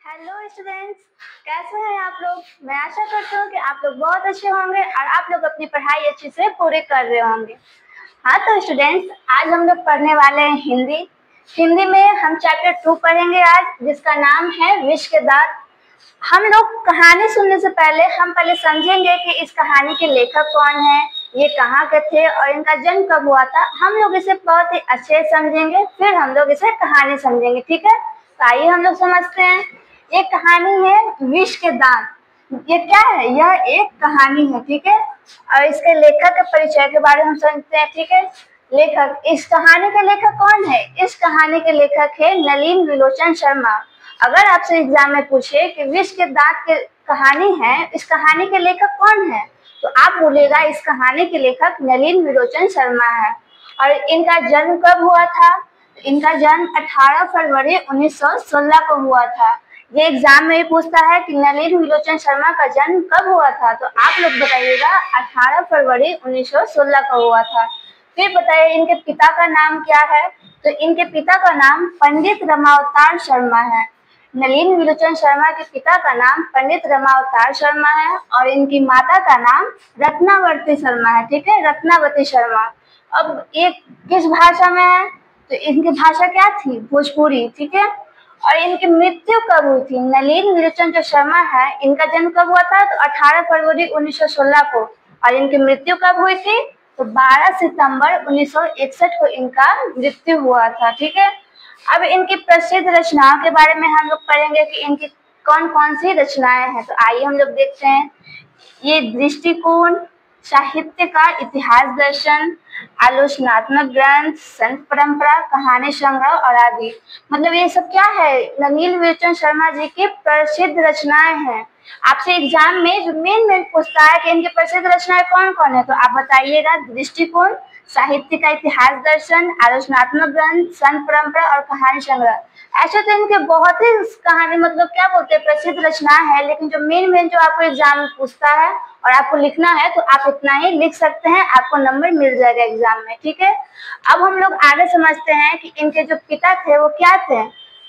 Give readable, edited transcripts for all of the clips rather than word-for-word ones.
Hello students, कैसे हैं आप लोग। मैं आशा करती हूँ कि आप लोग बहुत अच्छे होंगे और आप लोग अपनी पढ़ाई अच्छे से पूरी कर रहे होंगे। हाँ तो स्टूडेंट्स, आज हम लोग पढ़ने वाले हैं हिंदी में हम चैप्टर 2 पढ़ेंगे आज, जिसका नाम है विष के दांत। हम लोग कहानी सुनने से पहले हम पहले समझेंगे कि इस कहानी के लेखक कौन है, ये कहाँ के थे और इनका जन्म कब हुआ था। हम लोग इसे बहुत ही अच्छे से समझेंगे, फिर हम लोग इसे कहानी समझेंगे, ठीक है। तो आइए हम लोग समझते हैं। एक कहानी है विष के दांत। ये क्या है? यह एक कहानी है, ठीक है। और इसके लेखक के परिचय के बारे में हम समझते हैं, ठीक है। लेखक, इस कहानी के लेखक कौन है? इस कहानी के लेखक है नलिन विलोचन शर्मा। अगर आपसे एग्जाम में पूछे कि विष के दांत की कहानी है, इस कहानी के लेखक कौन है, तो आप बोलेगा इस कहानी के लेखक नलिन विलोचन शर्मा है। और इनका जन्म कब हुआ था? इनका जन्म 18 फरवरी 1916 को हुआ था। ये एग्जाम में भी पूछता है कि नलिन विलोचन शर्मा का जन्म कब हुआ था, तो आप लोग बताइएगा 18 फरवरी 1916 को हुआ था। फिर बताइए इनके पिता का नाम क्या है, तो इनके पिता का नाम पंडित रमावतार शर्मा है। नलिन विलोचन शर्मा के पिता का नाम पंडित रमावतार शर्मा है और इनकी माता का नाम रत्नावती शर्मा है, ठीक है, रत्नावती शर्मा। अब ये किस भाषा में है, तो इनकी भाषा क्या थी? भोजपुरी, ठीक है। और इनकी मृत्यु कब हुई थी? नलिन विलोचन जो शर्मा है, इनका जन्म कब हुआ था? तो 18 फरवरी 1916 को। और इनकी मृत्यु कब हुई थी? तो 12 सितंबर 1961 को इनका मृत्यु हुआ था, ठीक है। अब इनकी प्रसिद्ध रचनाओं के बारे में हम लोग पढ़ेंगे कि इनकी कौन कौन सी रचनाएं हैं। तो आइए हम लोग देखते हैं। ये दृष्टिकोण, साहित्य का इतिहास दर्शन, आलोचनात्मक ग्रंथ, संत परंपरा, कहानी संग्रह और आदि। मतलब ये सब क्या है? नलिन विलोचन शर्मा जी की प्रसिद्ध रचनाएं हैं। आपसे एग्जाम में जो मेन पूछता है कि इनकी प्रसिद्ध रचनाएं कौन कौन है, तो आप बताइएगा दृष्टिकोण, साहित्य का इतिहास दर्शन, आलोचनात्मक ग्रंथ, संत परंपरा और कहानी संग्रह। ऐसे तो इनके बहुत ही कहानी, मतलब क्या बोलते हैं, प्रसिद्ध रचना है, लेकिन जो मेन जो आपको एग्जाम में पूछता है और आपको लिखना है, तो आप इतना ही लिख सकते हैं, आपको नंबर मिल जाएगा एग्जाम में, ठीक है। अब हम लोग आगे समझते हैं कि इनके जो पिता थे वो क्या थे।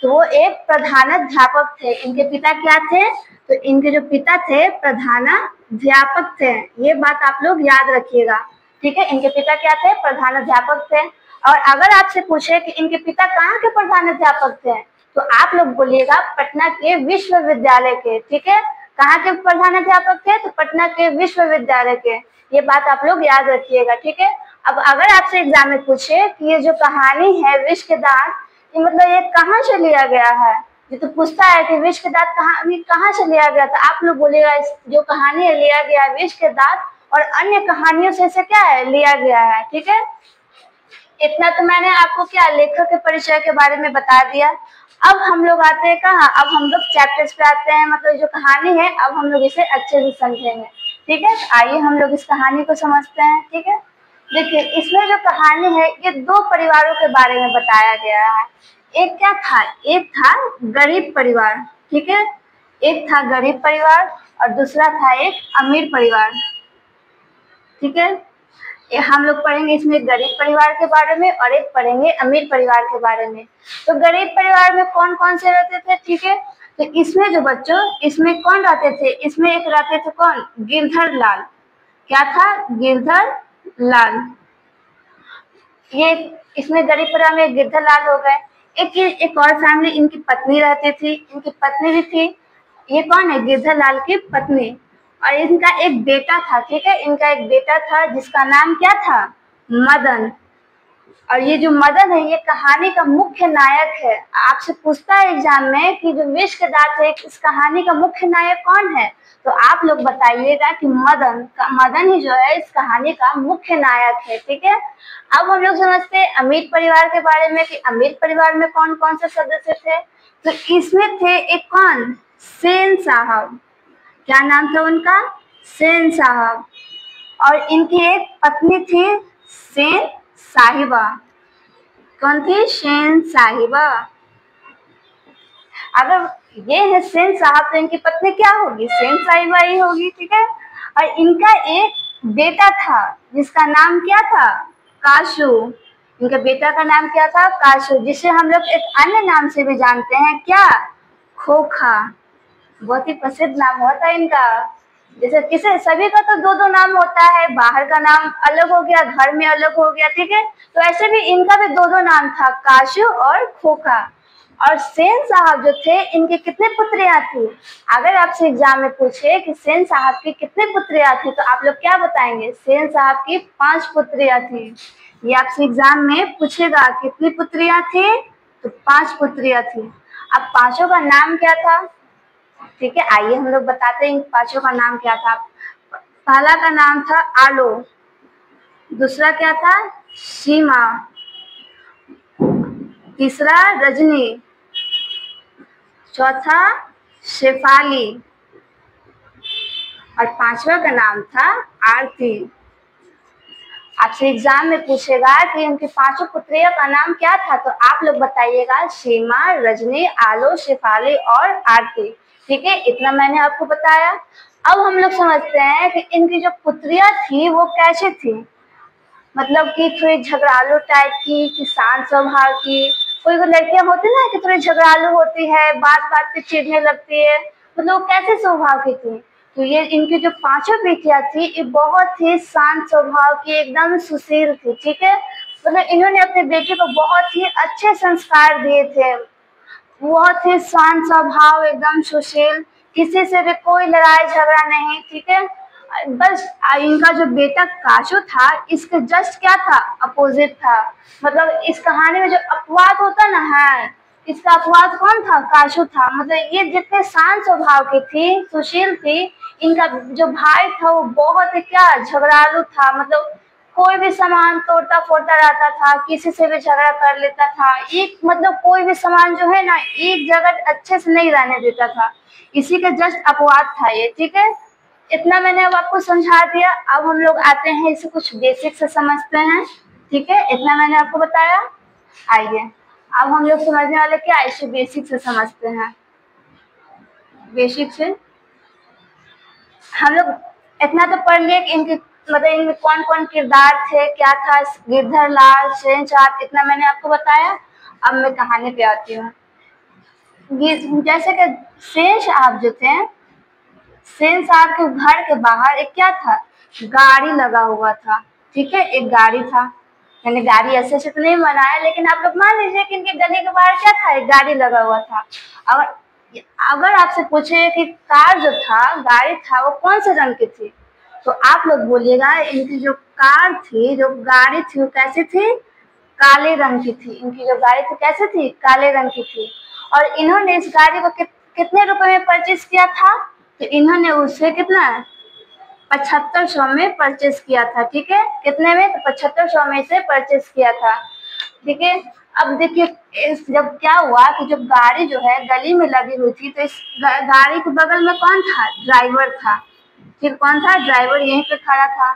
तो वो एक प्रधानाध्यापक थे। इनके पिता क्या थे? तो इनके जो पिता थे प्रधानाध्यापक थे। ये बात आप लोग याद रखिएगा, ठीक है। इनके पिता क्या थे? प्रधानाध्यापक थे। और अगर आपसे पूछे कि इनके पिता कहाँ के प्रधानाध्यापक थे, तो आप लोग बोलिएगा पटना के विश्वविद्यालय के, ठीक है। कहाँ के प्रधानाध्यापक थे? तो पटना के विश्वविद्यालय के। ये बात आप लोग याद रखिएगा, ठीक है। अब अगर आपसे एग्जाम में पूछे कि ये जो कहानी है विष के दांत, ये मतलब ये कहाँ से लिया गया है, ये तो पूछता है कि विष के दांत कहाँ से लिया गया, तो आप लोग बोलेगा इस जो कहानी है लिया गया है विष के दांत और अन्य कहानियों से इसे क्या है, लिया गया है, ठीक है। इतना तो मैंने आपको क्या लेखक के परिचय के बारे में बता दिया। अब हम लोग आते हैं कहाँ? अब हम लोग चैप्टर्स पे आते हैं, मतलब जो कहानी है अब हम लोग इसे अच्छे से समझेंगे, ठीक है। आइए हम लोग इस कहानी को समझते हैं, ठीक है। देखिए इसमें जो कहानी है ये दो परिवारों के बारे में बताया गया है। एक क्या था? एक था गरीब परिवार, ठीक है। एक था गरीब परिवार और दूसरा था एक अमीर परिवार, ठीक है। हम लोग पढ़ेंगे इसमें गरीब परिवार के बारे में और एक पढ़ेंगे अमीर परिवार के बारे में। तो गरीब परिवार में कौन कौन से रहते थे, ठीक है। तो इसमें जो बच्चों, इसमें कौन रहते थे? इसमें एक रहते थे कौन? गिरधर लाल। क्या था? गिरधर लाल। ये इसमें गरीब परिवार में गिरधर लाल हो गए। एक और फैमिली, इनकी पत्नी रहती थी, इनकी पत्नी भी थी। ये कौन है? गिरधर लाल की पत्नी। और इनका एक बेटा था, ठीक है। इनका एक बेटा था जिसका नाम क्या था? मदन। और ये जो मदन है ये कहानी का मुख्य नायक है। आपसे पूछता है एग्जाम में कि जो विष के दांत है इस कहानी का मुख्य नायक कौन है, तो आप लोग बताइएगा कि मदन ही जो है इस कहानी का मुख्य नायक है, ठीक है। अब हम लोग समझते हैं अमीर परिवार के बारे में कि अमीर परिवार में कौन कौन से सदस्य थे। तो इसमें थे एक कौन? सेन साहब। क्या नाम था उनका? सेन साहब। और इनकी एक पत्नी थी सेन साहिबा। कौन थी? सेन साहिबा। अगर ये है सेन साहब तो इनकी पत्नी क्या होगी? सेन साहिबा ही होगी, ठीक है। और इनका एक बेटा था जिसका नाम क्या था? काशू। इनके बेटा का नाम क्या था? काशू, जिसे हम लोग एक अन्य नाम से भी जानते हैं, क्या? खोखा, बहुत ही प्रसिद्ध नाम हुआ था इनका। जैसे किसे सभी का तो दो दो नाम होता है, बाहर का नाम अलग हो गया, घर में अलग हो गया, ठीक है। तो ऐसे भी इनका भी दो दो नाम था, काशू और खोखा। और सेन साहब जो थे, इनके कितने पुत्रियां थी? अगर आपसे एग्जाम में पूछे कि सेन साहब की कितने पुत्रियां थी, तो आप लोग क्या बताएंगे? सेन साहब की 5 पुत्रियां थी। ये आपसे एग्जाम में पूछेगा कितनी पुत्रियां थी, तो 5 पुत्रियां थी। अब पांचों का नाम क्या था? ठीक है, आइए हम लोग बताते हैं इन पांचों का नाम क्या था। पहला का नाम था आलो, दूसरा क्या था? सीमा, तीसरा रजनी, चौथा शेफाली, और पांचवा का नाम था आरती। आपसे एग्जाम में पूछेगा कि उनकी पांचों पुत्रियों का नाम क्या था, तो आप लोग बताइएगा सीमा, रजनी, आलो, शेफाली और आरती। ठीक है, इतना मैंने आपको बताया। अब हम लोग समझते हैं कि इनकी जो पुत्रियां थी वो कैसे थी। मतलब कि थोड़ी झगड़ालू टाइप की, कि शांत स्वभाव की। कोई कोई लड़कियां होती ना कि थोड़ी झगड़ालू होती है, बात बात पे चिढ़ने लगती है, मतलब कैसे स्वभाव की थी? तो ये इनकी जो पांचों बेटियां थी, ये बहुत ही शांत स्वभाव की, एकदम सुशील थी। ठीक है, मतलब इन्होंने अपने बेटे को बहुत ही अच्छे संस्कार दिए थे, बहुत ही शांत स्वभाव, एकदम सुशील, किसी से भी कोई लड़ाई झगड़ा नहीं। ठीक है, बस इनका जो बेटा काशू था, इसके जस्ट क्या था? अपोजिट था। मतलब इस कहानी में जो अपवाद होता ना है, इसका अपवाद कौन था? काशू था। मतलब ये जितने शांत स्वभाव की थी, सुशील थी, इनका जो भाई था वो बहुत ही क्या, झगड़ालू था। मतलब कोई भी सामान तोड़ता फोड़ता रहता था, किसी से भी झगड़ा कर लेता था। एक मतलब कोई भी सामान जो है ना, एक जगह अच्छे से नहीं रहने देता था। इसी का जस्ट अपवाद था ये। ठीक है, इतना मैंने अब आपको समझा दिया। अब हम लोग आते हैं, इसे कुछ बेसिक से समझते हैं। ठीक है, इतना मैंने आपको बताया। आइए अब हम लोग समझने वाले क्या, इसे बेसिक से समझते हैं। बेसिक से हम लोग इतना तो पढ़ लिए कि इनके मतलब इनमें कौन कौन किरदार थे, क्या था। गिरधर लाल, शहनशाह, इतना मैंने आपको बताया। अब मैं कहानी पे आती हूँ। जैसे कि शेर साहब जो थे, शेर साहब के घर के बाहर एक क्या था? गाड़ी लगा हुआ था। ठीक है, एक गाड़ी था। मैंने गाड़ी ऐसे से तो नहीं बनाया, लेकिन आप लोग मान लीजिए कि इनके गली के बाहर क्या था? एक गाड़ी लगा हुआ था। अगर अगर आपसे पूछे कि कार जो था, गाड़ी था, वो कौन से रंग की थी, तो आप लोग बोलिएगा इनकी जो कार थी, जो गाड़ी थी, वो कैसी थी? काले रंग की थी। इनकी जो गाड़ी थी कैसे थी? काले रंग की थी। और इन्होंने इस गाड़ी को कितने रुपए में परचेज किया था? तो इन्होंने उसे कितना 7500 में परचेज किया था। ठीक है, कितने में? तो 7500 में से परचेज किया था। ठीक है, अब देखिए इस जब क्या हुआ कि जब गाड़ी जो है गली में लगी हुई थी, तो इस गाड़ी के बगल में कौन था? ड्राइवर था। फिर कौन था? ड्राइवर यहीं पे खड़ा था।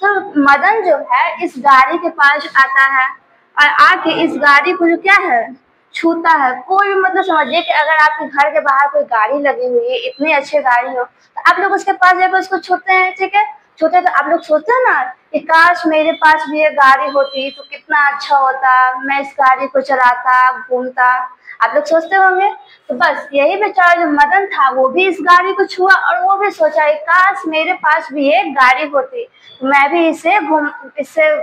तो मदन जो है इस गाड़ी के पास आता है और आके इस गाड़ी को जो क्या है, छूता है। कोई भी मतलब समझिए कि अगर आपके घर के बाहर कोई गाड़ी लगी हुई है, इतनी अच्छी गाड़ी हो, तो आप लोग उसके पास जाकर उसको छूते हैं। ठीक है, छूते तो आप लोग सोचते हैं ना कि काश मेरे पास भी ये गाड़ी होती तो कितना अच्छा होता, मैं इस गाड़ी को चलाता, घूमता। आप लोग सोचते होंगे। तो बस यही बेचारा जो मदन था, वो भी इस गाड़ी को छुआ और वो भी सोचा काश मेरे पास भी एक गाड़ी होती, मैं भी इससे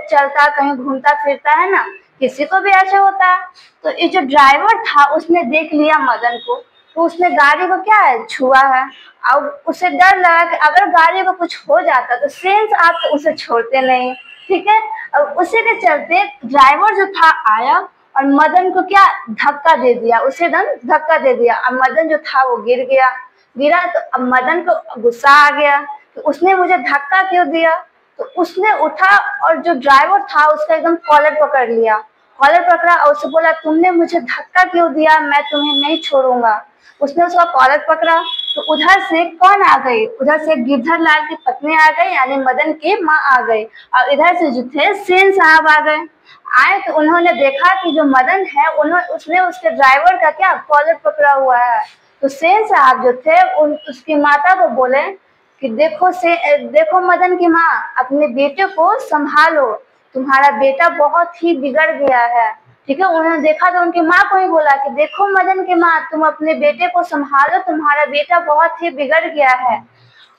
चलता, कहीं घूमता फिरता, है ना। किसी को भी ऐसे होता है। तो ये जो ड्राइवर था, उसने देख लिया मदन को, तो उसने गाड़ी को क्या है, छुआ है। अब उसे डर लगा कि अगर गाड़ी को कुछ हो जाता तो सेंस आप तो उसे छोड़ते नहीं। ठीक है, अब उसी के चलते ड्राइवर जो था आया और मदन को क्या, धक्का दे दिया, उसे एकदम धक्का दे दिया। अब मदन जो था वो गिरा तो अब मदन को गुस्सा आ गया कि उसने मुझे धक्का क्यों दिया। तो उसने उठा और जो ड्राइवर था उसका एकदम कॉलर पकड़ लिया, कॉलर पकड़ा और उससे बोला तुमने मुझे धक्का क्यों दिया, मैं तुम्हें नहीं छोड़ूंगा। उसने उसका कॉलर पकड़ा तो उधर से कौन आ गई? उधर से गिरधर लाल की पत्नी आ गई, यानी मदन की माँ आ गई, और इधर से जो थे सेन साहब आ गए। आए तो उन्होंने देखा कि जो मदन है उसने उसके ड्राइवर का क्या, कॉलर पकड़ा हुआ है। तो सेन साहब जो थे उसकी माता को बोले कि देखो मदन की माँ, अपने बेटे को संभालो, तुम्हारा बेटा बहुत ही बिगड़ गया है। ठीक है। उन्होंने देखा तो उनकी माँ को ही बोला कि देखो मदन की माँ, तुम अपने बेटे को संभालो, तुम्हारा बेटा बहुत ही बिगड़ गया है।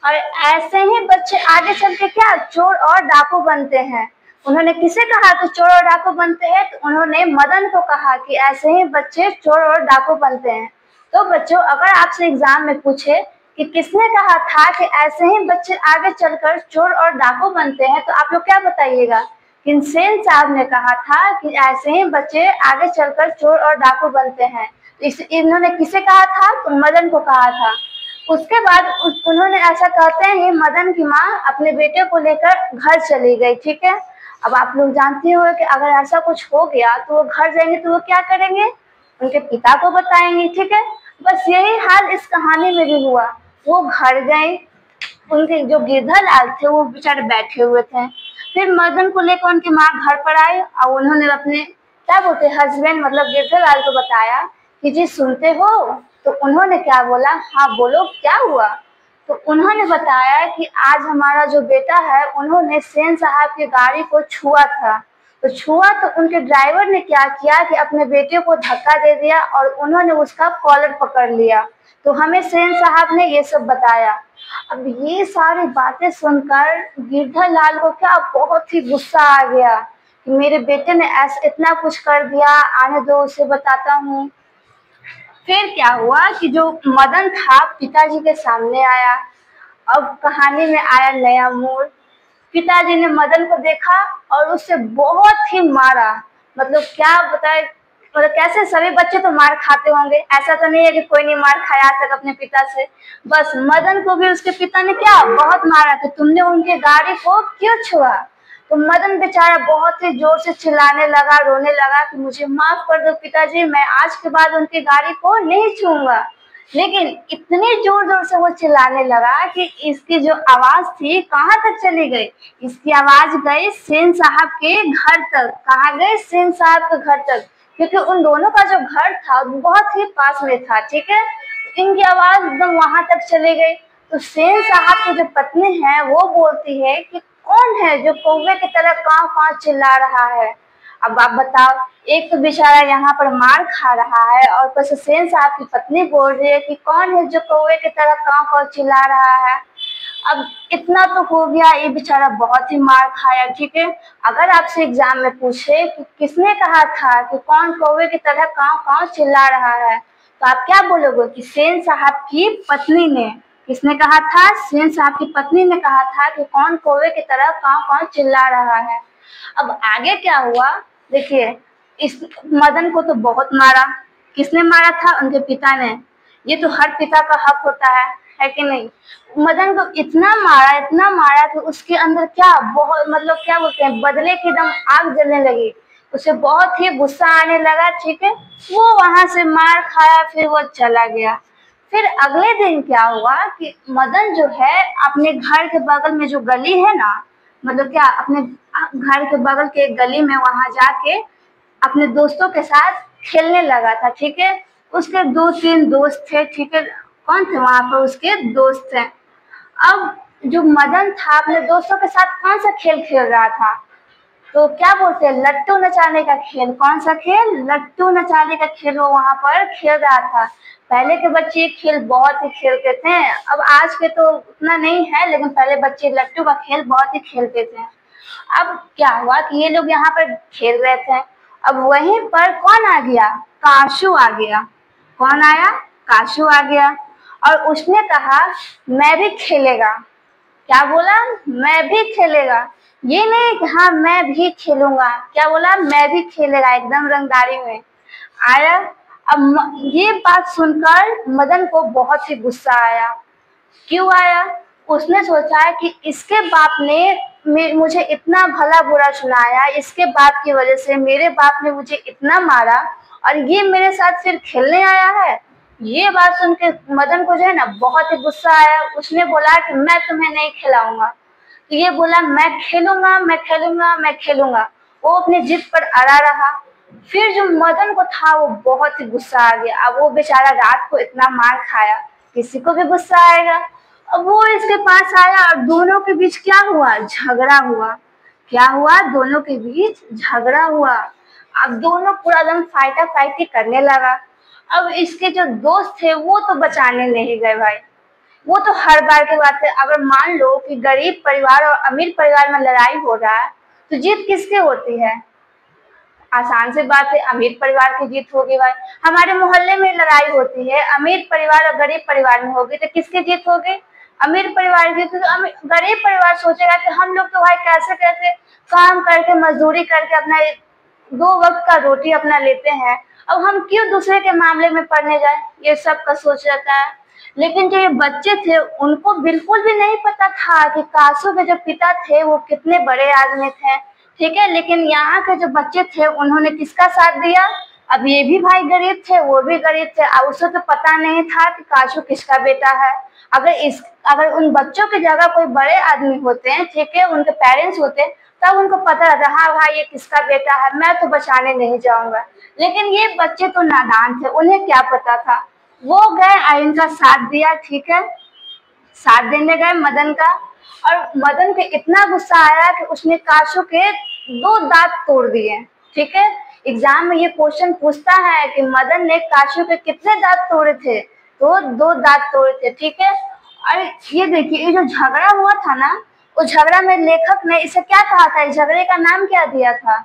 और ऐसे ही बच्चे आगे चल के क्या चोर और डाकू बनते हैं। उन्होंने किसे कहा कि चोर और डाकू बनते हैं? तो उन्होंने मदन को कहा कि ऐसे ही बच्चे चोर और डाकू बनते हैं। तो बच्चों, अगर आपसे एग्जाम में पूछे कि किसने कहा था कि ऐसे ही बच्चे आगे चलकर चोर और डाकू बनते हैं, तो आप लोग क्या बताइएगा? कि सेन साहब ने कहा था कि ऐसे ही बच्चे आगे चलकर चोर और डाकू बनते हैं। इन्होंने किसे कहा था? तो मदन को कहा था। उसके बाद उन्होंने ऐसा कहते ही मदन की माँ अपने बेटे को लेकर घर चली गई। ठीक है। अब आप लोग जानते हो कि अगर ऐसा कुछ हो गया तो वो घर जाएंगे तो वो क्या करेंगे? उनके पिता को बताएंगे। ठीक है। बस यही हाल इस कहानी में भी हुआ। वो घर गए, उनके जो गिरधरलाल थे वो बेचारे बैठे हुए थे। फिर मदन को लेकर उनकी माँ घर पर आई और उन्होंने अपने क्या बोलते हस्बैंड मतलब गिरधरलाल को बताया कि जी सुनते हो? तो उन्होंने क्या बोला? हाँ बोलो क्या हुआ? तो उन्होंने बताया कि आज हमारा जो बेटा है उन्होंने सेन साहब की गाड़ी को छुआ था। तो छुआ तो उनके ड्राइवर ने क्या किया कि अपने बेटे को धक्का दे दिया और उन्होंने उसका कॉलर पकड़ लिया। तो हमें सेन साहब ने ये सब बताया। अब ये सारी बातें सुनकर गिरधरलाल को क्या बहुत ही गुस्सा आ गया कि मेरे बेटे ने ऐसा इतना कुछ कर दिया, आने दो उसे बताता हूँ। फिर क्या हुआ कि जो मदन था पिताजी के सामने आया। अब कहानी में आया नया मोड़। पिताजी ने मदन को देखा और उससे बहुत ही मारा। मतलब क्या बताए, मतलब कैसे सभी बच्चे तो मार खाते होंगे, ऐसा तो नहीं है कि कोई नहीं मार खाया आज तक अपने पिता से। बस मदन को भी उसके पिता ने क्या बहुत मारा कि तुमने उनकी गाड़ी को क्यों छुआ। तो मदन बेचारा बहुत ही जोर से चिल्लाने लगा, रोने लगा कि मुझे माफ कर दो पिताजी, मैं आज के बाद उनकी गाड़ी को नहीं छूऊंगा। लेकिन इतने जोर जोर से वो चिल्लाने लगा कि इसकी जो आवाज थी कहाँ तक चली गई? इसकी आवाज गई सेन साहब के घर तक। कहाँ गई? सेन साहब के घर तक, क्योंकि उन दोनों का जो घर था बहुत ही पास में था। ठीक है। इनकी आवाज एकदम वहां तक चली गई। तो सेन साहब की जो पत्नी है वो बोलती है कि कौन है जो कौवे की तरह कांव कांव चिल्ला रहा है? अब आप बताओ, एक तो बेचारा यहाँ पर मार खा रहा है और ऊपर से सेन साहब की पत्नी बोल रही है कि कौन है जो कौवे की तरह कांव कांव चिल्ला रहा है। अब इतना तो हो गया, ये बेचारा बहुत ही मार खाया। ठीक है। अगर आपसे एग्जाम में पूछे कि किसने कहा था कि कौन कौवे की तरह कांव कांव चिल्ला रहा है, तो आप क्या बोलोगे? कि सेन साहब की पत्नी ने। किसने कहा था? सेन साहब की पत्नी ने कहा था कि कौन कौवे की तरह कांव कांव चिल्ला रहा है। अब आगे क्या हुआ देखिए। इस मदन को तो बहुत मारा। किसने मारा था? उनके पिता ने। ये तो हर पिता का हक होता है कि नहीं? मदन को इतना मारा कि उसके अंदर क्या बहुत मतलब क्या बोलते हैं बदले की एकदम आग जलने लगी। उसे बहुत ही गुस्सा आने लगा। ठीक है। वो वहां से मार खाया, फिर वो चला गया। फिर अगले दिन क्या हुआ कि मदन जो है अपने घर के बगल में जो गली है ना, मतलब क्या अपने घर के बगल के एक गली में वहां जाके अपने दोस्तों के साथ खेलने लगा था। ठीक है। उसके 2-3 दोस्त थे। ठीक है। कौन थे वहां पर? उसके दोस्त थे। अब जो मदन था अपने दोस्तों के साथ कौन सा खेल खेल रहा था? तो क्या बोलते हैं लट्टू नचाने का खेल। कौन सा खेल? लट्टू नचाने का खेल वो वहां पर खेल रहा था। पहले के बच्चे ये खेल बहुत ही खेलते थे। अब आज के तो उतना नहीं है, लेकिन पहले बच्चे लट्टू का खेल बहुत ही खेलते थे। अब क्या हुआ कि ये लोग यहाँ पर खेल रहे थे। अब वहीं पर कौन आ गया? काशू आ गया। कौन आया? काशू आ गया। और उसने कहा मैं भी खेलेगा। क्या बोला? मैं भी खेलेगा। ये नहीं कि हाँ मैं भी खेलूंगा, क्या बोला? मैं भी खेलेगा, एकदम रंगदारी में आया। अब ये बात सुनकर मदन को बहुत ही गुस्सा आया। क्यों आया? उसने सोचा कि इसके बाप ने मुझे इतना भला बुरा सुनाया, इसके बाप की वजह से मेरे बाप ने मुझे इतना मारा और ये मेरे साथ फिर खेलने आया है। ये बात सुन के मदन को जो है ना बहुत ही गुस्सा आया। उसने बोला कि मैं तुम्हें नहीं खिलाऊंगा। तो ये बोला मैं खेलूंगा, मैं खेलूंगा, मैं खेलूंगा। वो अपनी जिद पर अड़ा रहा। फिर जो मदन को था वो बहुत ही गुस्सा आ गया। अब वो बेचारा रात को इतना मार खाया, किसी को भी गुस्सा आएगा। अब वो इसके पास आया और दोनों के बीच क्या हुआ? झगड़ा हुआ। क्या हुआ? दोनों के बीच झगड़ा हुआ। अब दोनों पूरा एकदम फाइटा फाइटी करने लगा। अब इसके जो दोस्त थे वो तो बचाने नहीं गए भाई, वो तो हर बार की बात है। अगर मान लो कि गरीब परिवार और अमीर परिवार में लड़ाई हो रहा है तो जीत किसकी होती है? आसान सी बात है, अमीर परिवार की जीत होगी भाई। हमारे मोहल्ले में लड़ाई होती है, अमीर परिवार और गरीब परिवार में होगी तो किसकी जीत होगी? अमीर परिवार की। तो गरीब परिवार सोचेगा कि हम लोग तो भाई कैसे कैसे काम करके मजदूरी करके अपना 2 वक्त का रोटी अपना लेते हैं, अब हम क्यों दूसरे के मामले में पड़ने जाए, ये सब का सोच रहता है। लेकिन जो ये बच्चे थे उनको बिल्कुल भी नहीं पता था कि कासू के जो पिता थे वो कितने बड़े आदमी थे, ठीक है। लेकिन यहाँ के जो बच्चे थे उन्होंने किसका साथ दिया? अब ये भी भाई गरीब थे, वो भी गरीब थे, अब उसे तो पता नहीं था कि काशू किसका बेटा है। अगर उन बच्चों की जगह कोई बड़े आदमी होते हैं, ठीक है, उनके पेरेंट्स होते, तब उनको पता रहता हाँ भाई ये किसका बेटा है, मैं तो बचाने नहीं जाऊंगा। लेकिन ये बच्चे तो नादान थे, उन्हें क्या पता था। वो गए और इनका साथ दिया, ठीक है, साथ देने गए मदन का। और मदन को इतना गुस्सा आया कि उसने काशू के 2 दांत तोड़ दिए, ठीक है। एग्जाम में ये क्वेश्चन पूछता है कि मदन ने काशू के कितने दांत तोड़े थे, तो 2 दांत तोड़े थे, ठीक है। और ये देखिए, ये जो झगड़ा हुआ था ना, उस झगड़ा में लेखक ने इसे क्या कहा था, इस झगड़े का नाम क्या दिया था?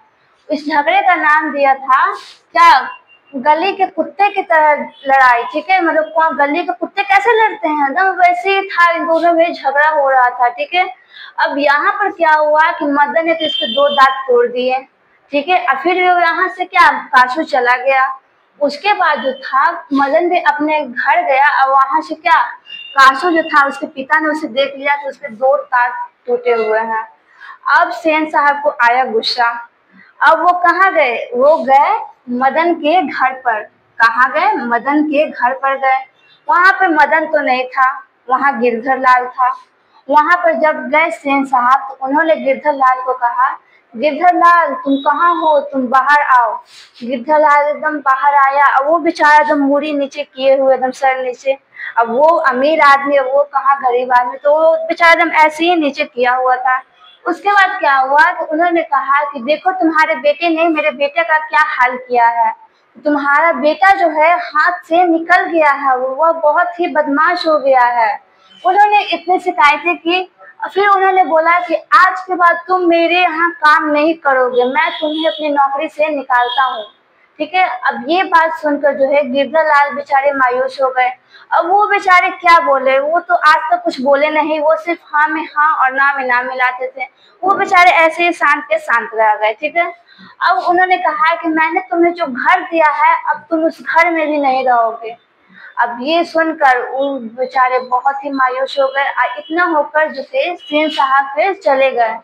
इस झगड़े का नाम दिया था क्या? गली के कुत्ते की तरह लड़ाई, ठीक है। मतलब कौन गली के कुत्ते कैसे लड़ते हैं, एकदम वैसे ही था, इन दोनों में झगड़ा हो रहा था, ठीक है। अब यहाँ पर क्या हुआ कि मदन ने तो इसके 2 दांत तोड़ दिए, ठीक है। और फिर वो यहाँ से क्या, काशू चला गया। उसके बाद जो था मदन भी अपने घर गया और वहां से क्या, काशू जो था उसके पिता ने उसे देख लिया कि उसके 2 दांत टूटे हुए हैं। अब सेन साहब को आया गुस्सा। अब वो कहाँ गए, वो गए मदन के घर पर। कहाँ गए? मदन के घर पर गए। वहां पर मदन तो नहीं था, वहां गिरधर लाल था। वहां पर जब गए सेन साहब तो उन्होंने गिरधर लाल को कहा, गिरधर लाल तुम कहाँ हो, तुम बाहर आओ। गिरधर लाल एकदम बाहर आया और वो बेचारा एकदम मुड़ी नीचे किए हुए, एकदम सर नीचे। अब वो अमीर आदमी, वो कहाँ गरीब आदमी, तो वो बेचारा एकदम ऐसे ही नीचे किया हुआ था। उसके बाद क्या हुआ कि उन्होंने कहा कि देखो तुम्हारे बेटे ने मेरे बेटे का क्या हाल किया है, तुम्हारा बेटा जो है हाथ से निकल गया है, वो बहुत ही बदमाश हो गया है। उन्होंने इतनी शिकायतें की और फिर उन्होंने बोला कि आज के बाद तुम मेरे यहाँ काम नहीं करोगे, मैं तुम्हें अपनी नौकरी से निकालता हूँ, ठीक है। अब ये बात सुनकर जो है गिरधर लाल बेचारे मायूस हो गए। अब वो बेचारे क्या बोले, वो तो आज तक कुछ बोले नहीं, वो सिर्फ हाँ में हाँ और ना में ना मिलाते थे। वो बेचारे ऐसे ही शांत के शांत रह गए, ठीक है। अब उन्होंने कहा कि मैंने तुम्हें जो घर दिया है अब तुम उस घर में भी नहीं रहोगे। अब ये सुनकर वो बेचारे बहुत ही मायूस हो गए और इतना होकर जो थे सेन साहब फिर चले गए।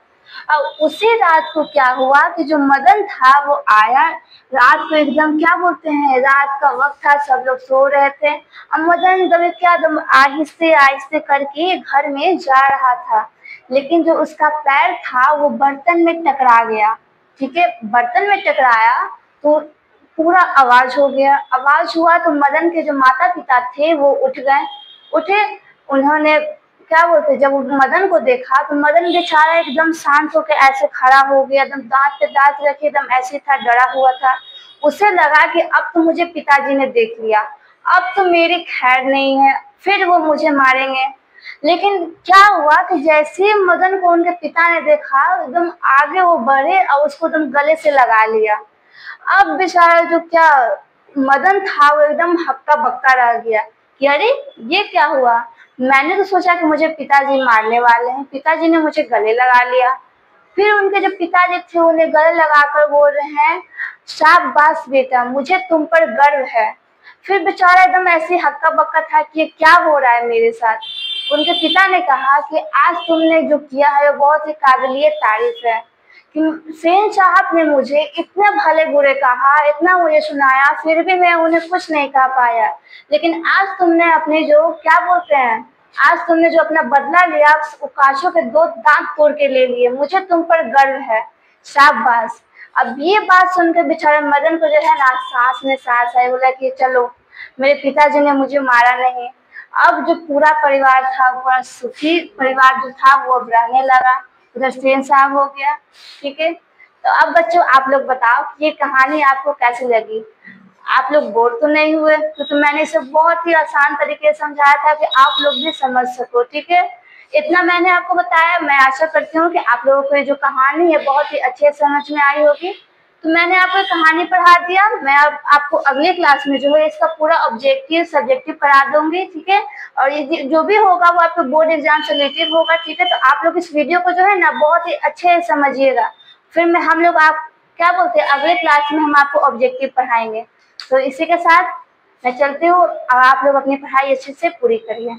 अब उसी रात को क्या हुआ कि जो मदन था वो आया, रात को एकदम क्या बोलते हैं, रात का वक्त था, सब लोग सो रहे थे। अब मदन एकदम क्या एकदम आहिस्ते आहिस्ते करके घर में जा रहा था, लेकिन जो उसका पैर था वो बर्तन में टकरा गया, ठीक है। बर्तन में टकराया तो पूरा आवाज हो गया। आवाज हुआ तो मदन के जो माता पिता थे वो उठ गए, उठे। उन्होंने क्या बोलते, जब मदन को देखा तो मदन बेचारा एकदम शांत होकर ऐसे खड़ा हो गया, एकदम दांत पे दांत रखे, एकदम ऐसे था, डरा हुआ था। उसे लगा कि अब तो मुझे पिताजी ने देख लिया, अब तो मेरी खैर नहीं है, फिर वो मुझे मारेंगे। लेकिन क्या हुआ कि जैसे ही मदन को उनके पिता ने देखा एकदम आगे वो बढ़े और उसको एकदम गले से लगा लिया। अब बेचारा जो क्या मदन था वो एकदम हक्का बक्का रह गया कि अरे ये क्या हुआ, मैंने तो सोचा कि मुझे पिताजी मारने वाले हैं, पिताजी ने मुझे गले लगा लिया। फिर उनके जो पिताजी थे उन्हें गले लगाकर बोल रहे हैं, शाबाश बेटा, मुझे तुम पर गर्व है। फिर बेचारा एकदम ऐसे हक्का बक्का था कि ये क्या हो रहा है मेरे साथ। उनके पिता ने कहा कि आज तुमने जो किया है वो बहुत ही काबिलियत तारीफ है कि सेन साहब ने मुझे इतने भले बुरे कहा, इतना मुझे सुनाया, फिर भी मैं उन्हें कुछ नहीं कह पाया। लेकिन आज तुमने अपने जो क्या बोलते हैं, आज तुमने जो अपना बदला लिया, काशों के 2 दांत तोड़ के ले लिए, मुझे तुम पर गर्व है, शाबाश। अब ये बात सुनकर बेचारे मदन को जो है ना सांस में सांस आई, बोला कि चलो मेरे पिताजी ने मुझे मारा नहीं। अब जो पूरा परिवार था, पूरा सुखी परिवार जो था वो अब रहने लगा। उधर सेन साहब हो गया, ठीक है। तो अब बच्चों आप लोग बताओ कि ये कहानी आपको कैसी लगी। आप लोग बोर तो नहीं हुए? तो मैंने इसे बहुत ही आसान तरीके से समझाया था कि आप लोग भी समझ सको। ठीक है, इतना मैंने आपको बताया। मैं आशा करती हूँ कि आप लोगों को ये जो कहानी है बहुत ही अच्छे समझ में आई होगी। तो मैंने आपको कहानी पढ़ा दिया। मैं अब आपको अगले क्लास में जो है इसका पूरा ऑब्जेक्टिव सब्जेक्टिव करा दूंगी। ठीक है, और ये जो भी होगा वो आपके बोर्ड एग्जाम से रिलेटेड होगा। ठीक है, तो आप लोग इस वीडियो को जो है ना बहुत ही अच्छे से समझिएगा। फिर मैं हम लोग आप क्या बोलते हैं अगले क्लास में हम आपको ऑब्जेक्टिव पढ़ाएंगे। तो इसी के साथ मैं चलती हूँ। अब आप लोग अपनी पढ़ाई अच्छे से पूरी करिए।